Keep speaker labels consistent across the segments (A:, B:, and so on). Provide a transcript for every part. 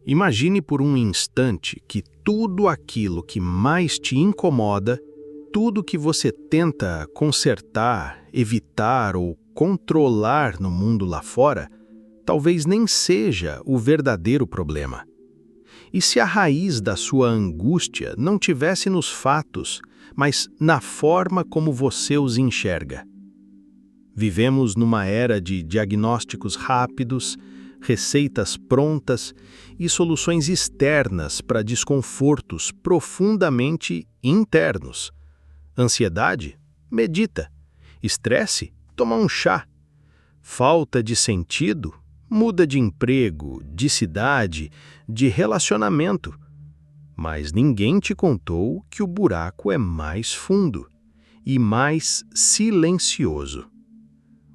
A: Imagine por um instante que tudo aquilo que mais te incomoda, tudo que você tenta consertar, evitar ou controlar no mundo lá fora, talvez nem seja o verdadeiro problema. E se a raiz da sua angústia não tivesse nos fatos, mas na forma como você os enxerga? Vivemos numa era de diagnósticos rápidos, receitas prontas e soluções externas para desconfortos profundamente internos. Ansiedade? Medita. Estresse? Toma um chá. Falta de sentido? Muda de emprego, de cidade, de relacionamento. Mas ninguém te contou que o buraco é mais fundo e mais silencioso.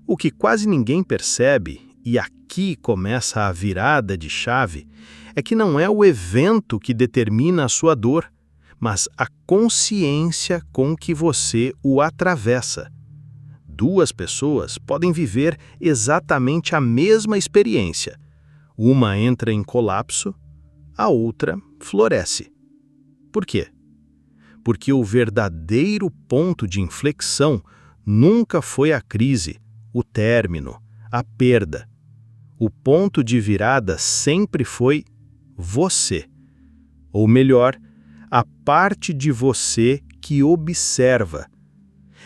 A: O que quase ninguém percebe, e aqui começa a virada de chave, é que não é o evento que determina a sua dor, mas a consciência com que você o atravessa. Duas pessoas podem viver exatamente a mesma experiência. Uma entra em colapso, a outra floresce. Por quê? Porque o verdadeiro ponto de inflexão nunca foi a crise, o término, a perda. O ponto de virada sempre foi você. Ou melhor, a parte de você que observa.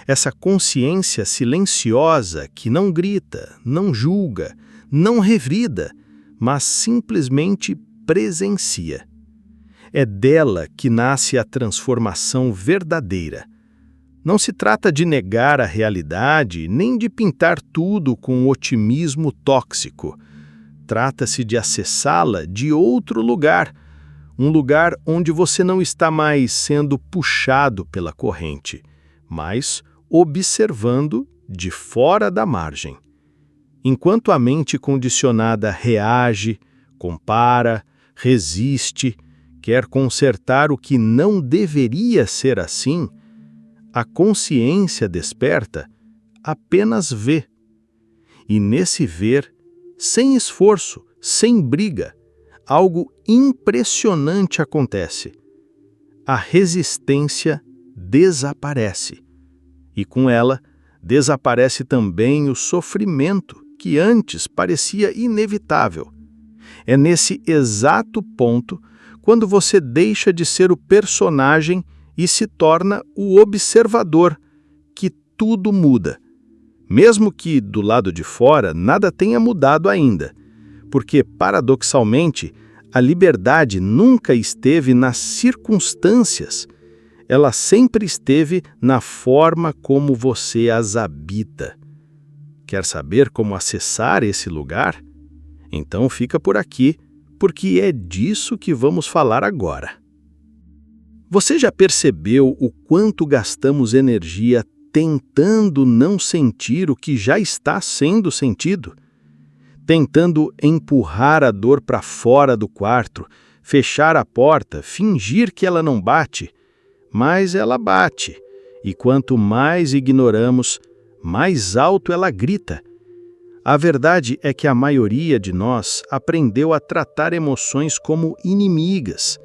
A: Essa consciência silenciosa que não grita, não julga, não revrida, mas simplesmente presencia. É dela que nasce a transformação verdadeira. Não se trata de negar a realidade, nem de pintar tudo com otimismo tóxico. Trata-se de acessá-la de outro lugar, um lugar onde você não está mais sendo puxado pela corrente, mas observando de fora da margem. Enquanto a mente condicionada reage, compara, resiste, quer consertar o que não deveria ser assim, a consciência desperta apenas vê. E nesse ver, sem esforço, sem briga, algo impressionante acontece. A resistência desaparece. E com ela, desaparece também o sofrimento que antes parecia inevitável. É nesse exato ponto, quando você deixa de ser o personagem e se torna o observador, que tudo muda. Mesmo que, do lado de fora, nada tenha mudado ainda, porque, paradoxalmente, a liberdade nunca esteve nas circunstâncias, ela sempre esteve na forma como você as habita. Quer saber como acessar esse lugar? Então fica por aqui, porque é disso que vamos falar agora. Você já percebeu o quanto gastamos energia tentando não sentir o que já está sendo sentido? Tentando empurrar a dor para fora do quarto, fechar a porta, fingir que ela não bate, mas ela bate, e quanto mais ignoramos, mais alto ela grita. A verdade é que a maioria de nós aprendeu a tratar emoções como inimigas,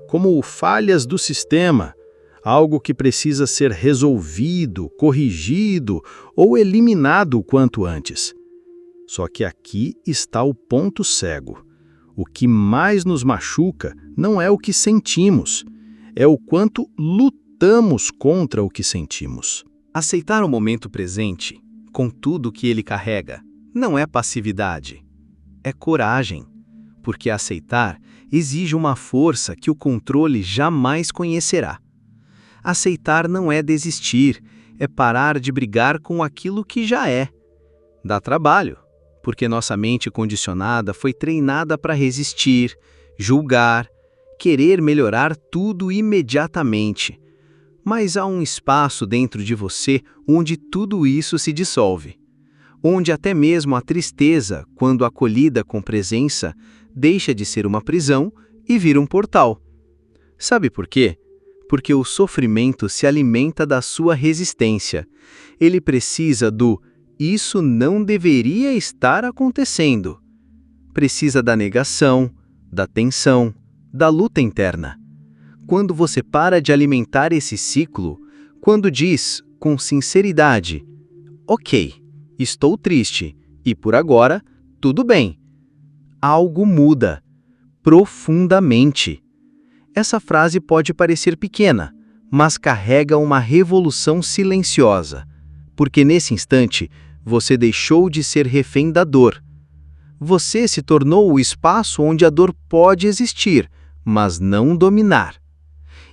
A: como falhas do sistema, algo que precisa ser resolvido, corrigido ou eliminado o quanto antes. Só que aqui está o ponto cego. O que mais nos machuca não é o que sentimos, é o quanto lutamos contra o que sentimos.
B: Aceitar o momento presente, com tudo que ele carrega, não é passividade, é coragem, porque aceitar exige uma força que o controle jamais conhecerá. Aceitar não é desistir, é parar de brigar com aquilo que já é. Dá trabalho, porque nossa mente condicionada foi treinada para resistir, julgar, querer melhorar tudo imediatamente. Mas há um espaço dentro de você onde tudo isso se dissolve. Onde até mesmo a tristeza, quando acolhida com presença, deixa de ser uma prisão e vira um portal. Sabe por quê? Porque o sofrimento se alimenta da sua resistência. Ele precisa do "isso não deveria estar acontecendo". Precisa da negação, da tensão, da luta interna. Quando você para de alimentar esse ciclo, quando diz, com sinceridade, ok, estou triste, e por agora, tudo bem. Algo muda, profundamente. Essa frase pode parecer pequena, mas carrega uma revolução silenciosa, porque nesse instante, você deixou de ser refém da dor. Você se tornou o espaço onde a dor pode existir, mas não dominar.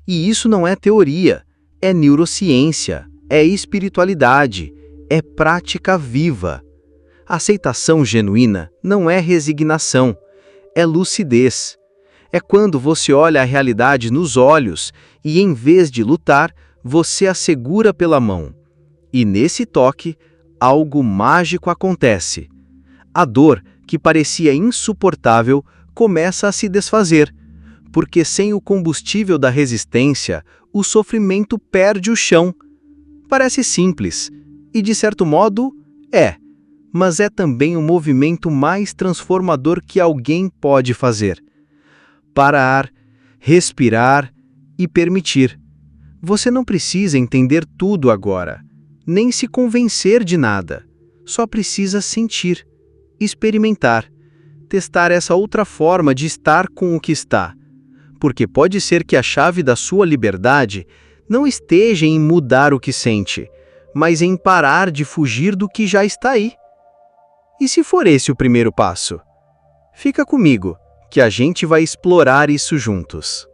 B: E isso não é teoria, é neurociência, é espiritualidade, é prática viva. Aceitação genuína não é resignação, é lucidez. É quando você olha a realidade nos olhos e, em vez de lutar, você a segura pela mão. E nesse toque, algo mágico acontece. A dor, que parecia insuportável, começa a se desfazer, porque sem o combustível da resistência, o sofrimento perde o chão. Parece simples, e de certo modo, é. Mas é também o movimento mais transformador que alguém pode fazer. Parar, respirar e permitir. Você não precisa entender tudo agora, nem se convencer de nada. Só precisa sentir, experimentar, testar essa outra forma de estar com o que está. Porque pode ser que a chave da sua liberdade não esteja em mudar o que sente, mas em parar de fugir do que já está aí. E se for esse o primeiro passo? Fica comigo, que a gente vai explorar isso juntos.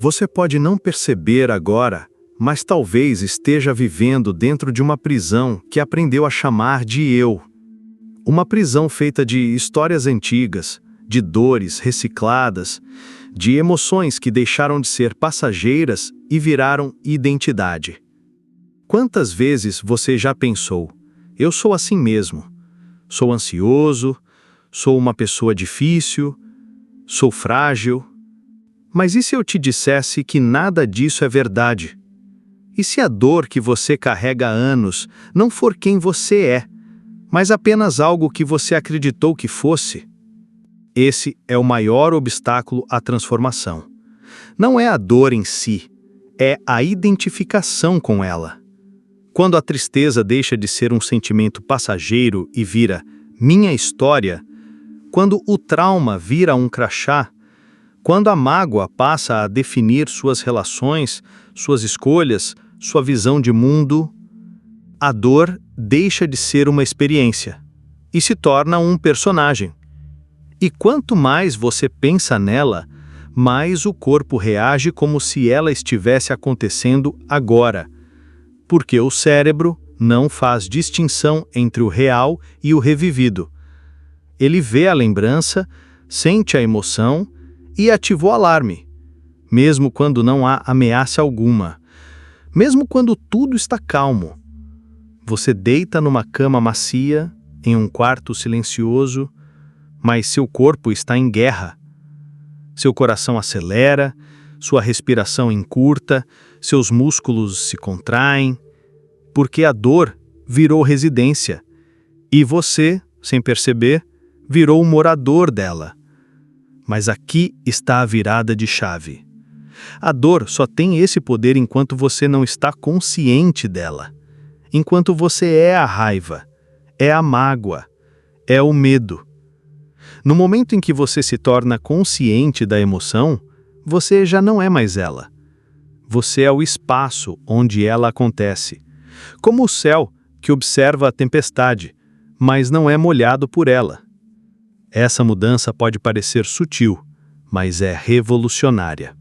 A: Você pode não perceber agora, mas talvez esteja vivendo dentro de uma prisão que aprendeu a chamar de eu. Uma prisão feita de histórias antigas, de dores recicladas, de emoções que deixaram de ser passageiras e viraram identidade. Quantas vezes você já pensou, eu sou assim mesmo, sou ansioso, sou uma pessoa difícil, sou frágil? Mas e se eu te dissesse que nada disso é verdade? E se a dor que você carrega há anos não for quem você é, mas apenas algo que você acreditou que fosse? Esse é o maior obstáculo à transformação. Não é a dor em si, é a identificação com ela. Quando a tristeza deixa de ser um sentimento passageiro e vira minha história, quando o trauma vira um crachá, quando a mágoa passa a definir suas relações, suas escolhas, sua visão de mundo, a dor deixa de ser uma experiência e se torna um personagem. E quanto mais você pensa nela, mais o corpo reage como se ela estivesse acontecendo agora, porque o cérebro não faz distinção entre o real e o revivido. Ele vê a lembrança, sente a emoção e ativa o alarme, mesmo quando não há ameaça alguma, mesmo quando tudo está calmo. Você deita numa cama macia, em um quarto silencioso, mas seu corpo está em guerra. Seu coração acelera, sua respiração encurta, seus músculos se contraem, porque a dor virou residência, e você, sem perceber, virou o morador dela. Mas aqui está a virada de chave. A dor só tem esse poder enquanto você não está consciente dela. Enquanto você é a raiva, é a mágoa, é o medo. No momento em que você se torna consciente da emoção, você já não é mais ela. Você é o espaço onde ela acontece. Como o céu que observa a tempestade, mas não é molhado por ela. Essa mudança pode parecer sutil, mas é revolucionária.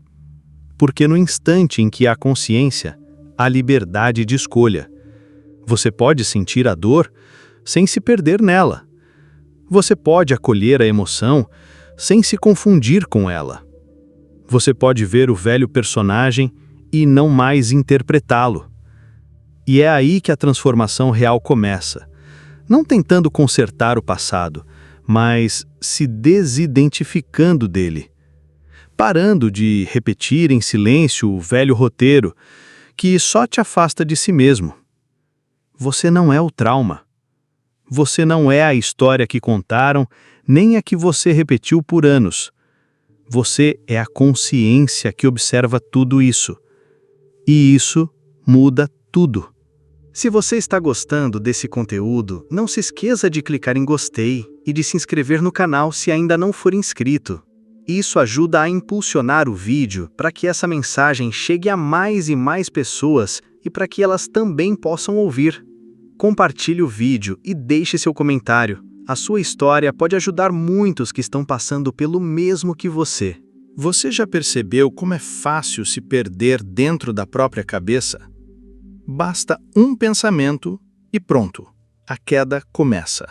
A: Porque no instante em que há consciência, há liberdade de escolha. Você pode sentir a dor sem se perder nela. Você pode acolher a emoção sem se confundir com ela. Você pode ver o velho personagem e não mais interpretá-lo. E é aí que a transformação real começa. Não tentando consertar o passado, mas se desidentificando dele. Parando de repetir em silêncio o velho roteiro que só te afasta de si mesmo. Você não é o trauma. Você não é a história que contaram, nem a que você repetiu por anos. Você é a consciência que observa tudo isso. E isso muda tudo.
B: Se você está gostando desse conteúdo, não se esqueça de clicar em gostei e de se inscrever no canal se ainda não for inscrito. Isso ajuda a impulsionar o vídeo para que essa mensagem chegue a mais e mais pessoas e para que elas também possam ouvir. Compartilhe o vídeo e deixe seu comentário. A sua história pode ajudar muitos que estão passando pelo mesmo que você.
A: Você já percebeu como é fácil se perder dentro da própria cabeça? Basta um pensamento e pronto, a queda começa.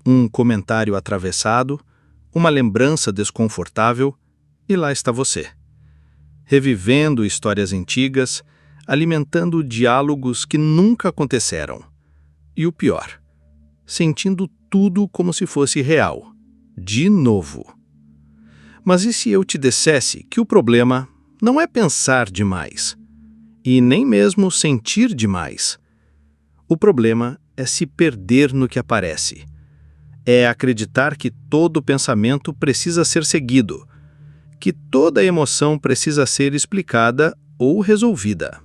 A: Um comentário atravessado, uma lembrança desconfortável e lá está você. Revivendo histórias antigas, alimentando diálogos que nunca aconteceram. E o pior, sentindo tudo como se fosse real, de novo. Mas e se eu te dissesse que o problema não é pensar demais, e nem mesmo sentir demais? O problema é se perder no que aparece. É acreditar que todo pensamento precisa ser seguido, que toda emoção precisa ser explicada ou resolvida.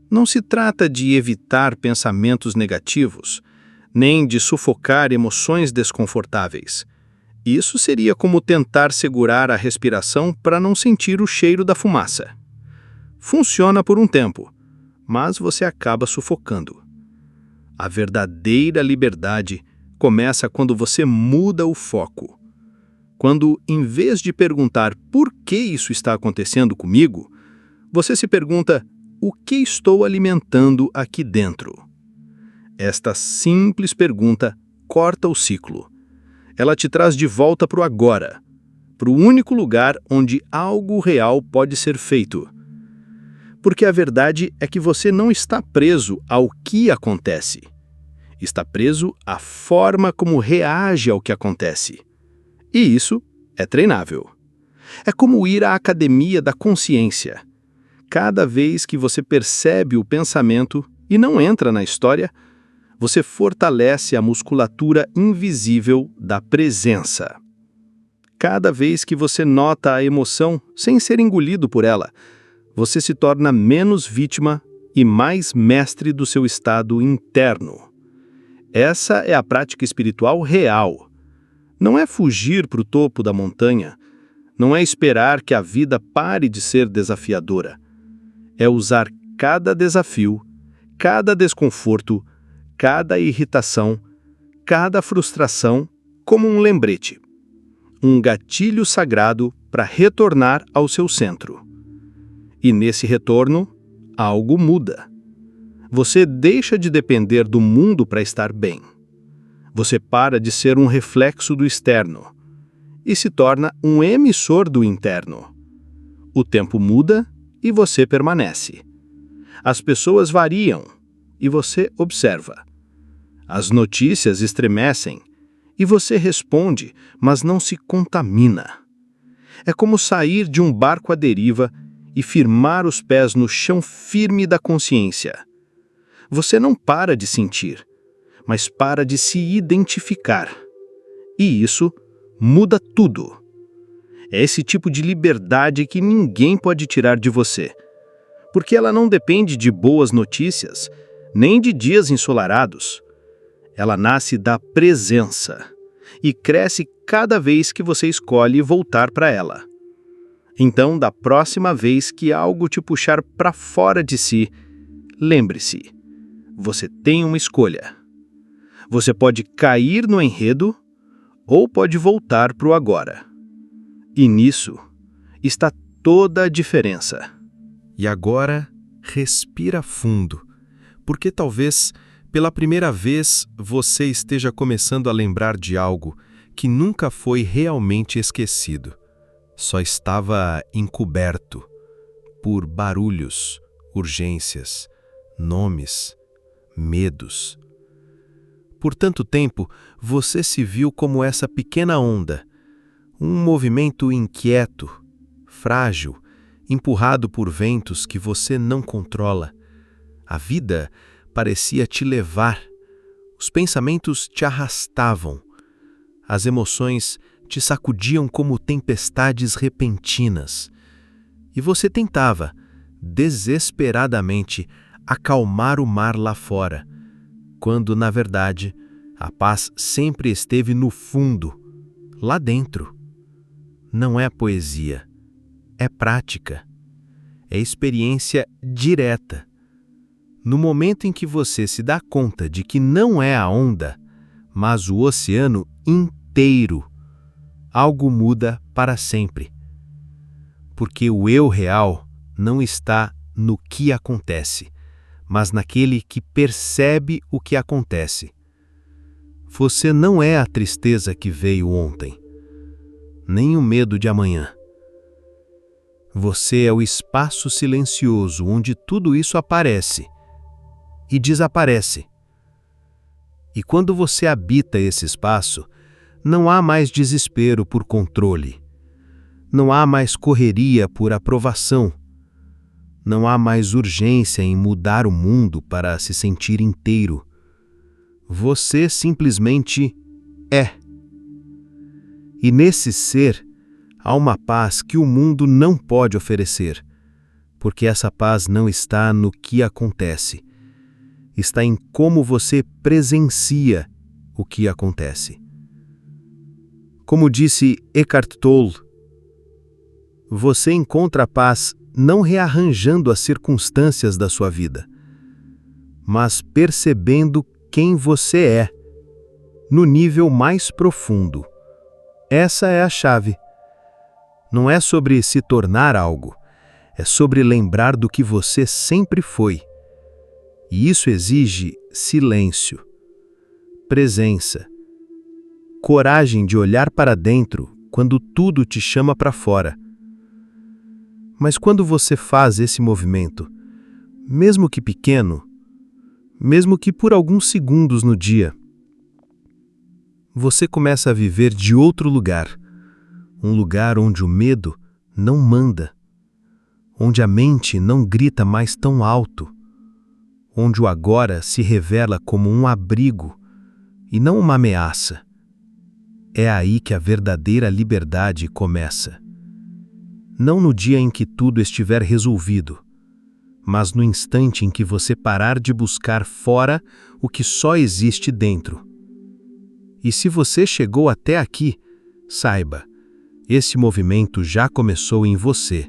A: Não se trata de evitar pensamentos negativos, nem de sufocar emoções desconfortáveis. Isso seria como tentar segurar a respiração para não sentir o cheiro da fumaça. Funciona por um tempo, mas você acaba sufocando. A verdadeira liberdade começa quando você muda o foco. Quando, em vez de perguntar por que isso está acontecendo comigo, você se pergunta o que estou alimentando aqui dentro. Esta simples pergunta corta o ciclo. Ela te traz de volta para o agora, para o único lugar onde algo real pode ser feito. Porque a verdade é que você não está preso ao que acontece. Está preso à forma como reage ao que acontece. E isso é treinável. É como ir à academia da consciência. Cada vez que você percebe o pensamento e não entra na história, você fortalece a musculatura invisível da presença. Cada vez que você nota a emoção sem ser engolido por ela, você se torna menos vítima e mais mestre do seu estado interno. Essa é a prática espiritual real. Não é fugir para o topo da montanha, não é esperar que a vida pare de ser desafiadora. É usar cada desafio, cada desconforto, cada irritação, cada frustração como um lembrete. Um gatilho sagrado para retornar ao seu centro. E nesse retorno, algo muda. Você deixa de depender do mundo para estar bem. Você para de ser um reflexo do externo e se torna um emissor do interno. O tempo muda e você permanece. As pessoas variam e você observa. As notícias estremecem e você responde, mas não se contamina. É como sair de um barco à deriva e firmar os pés no chão firme da consciência. Você não para de sentir, mas para de se identificar. E isso muda tudo. É esse tipo de liberdade que ninguém pode tirar de você, porque ela não depende de boas notícias, nem de dias ensolarados. Ela nasce da presença e cresce cada vez que você escolhe voltar para ela. Então, da próxima vez que algo te puxar para fora de si, lembre-se, você tem uma escolha. Você pode cair no enredo ou pode voltar para o agora. E nisso está toda a diferença.
C: E agora, respira fundo, porque talvez, pela primeira vez, você esteja começando a lembrar de algo que nunca foi realmente esquecido. Só estava encoberto por barulhos, urgências, nomes, medos. Por tanto tempo, você se viu como essa pequena onda, um movimento inquieto, frágil, empurrado por ventos que você não controla. A vida parecia te levar, os pensamentos te arrastavam, as emoções te sacudiam como tempestades repentinas, e você tentava, desesperadamente, acalmar o mar lá fora, quando, na verdade, a paz sempre esteve no fundo, lá dentro. Não é poesia, é prática, é experiência direta. No momento em que você se dá conta de que não é a onda, mas o oceano inteiro, algo muda para sempre. Porque o eu real não está no que acontece, mas naquele que percebe o que acontece. Você não é a tristeza que veio ontem, nem o medo de amanhã. Você é o espaço silencioso onde tudo isso aparece e desaparece. E quando você habita esse espaço, não há mais desespero por controle. Não há mais correria por aprovação. Não há mais urgência em mudar o mundo para se sentir inteiro. Você simplesmente é. E nesse ser, há uma paz que o mundo não pode oferecer, porque essa paz não está no que acontece. Está em como você presencia o que acontece. Como disse Eckhart Tolle, você encontra a paz não rearranjando as circunstâncias da sua vida, mas percebendo quem você é, no nível mais profundo. Essa é a chave. Não é sobre se tornar algo, é sobre lembrar do que você sempre foi. E isso exige silêncio, presença, coragem de olhar para dentro quando tudo te chama para fora. Mas quando você faz esse movimento, mesmo que pequeno, mesmo que por alguns segundos no dia, você começa a viver de outro lugar, um lugar onde o medo não manda, onde a mente não grita mais tão alto, onde o agora se revela como um abrigo e não uma ameaça. É aí que a verdadeira liberdade começa. Não no dia em que tudo estiver resolvido, mas no instante em que você parar de buscar fora o que só existe dentro. E se você chegou até aqui, saiba, esse movimento já começou em você.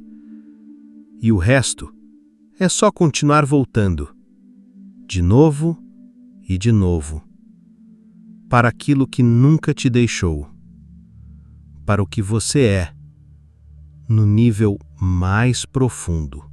C: E o resto é só continuar voltando, de novo e de novo, para aquilo que nunca te deixou, para o que você é, no nível mais profundo.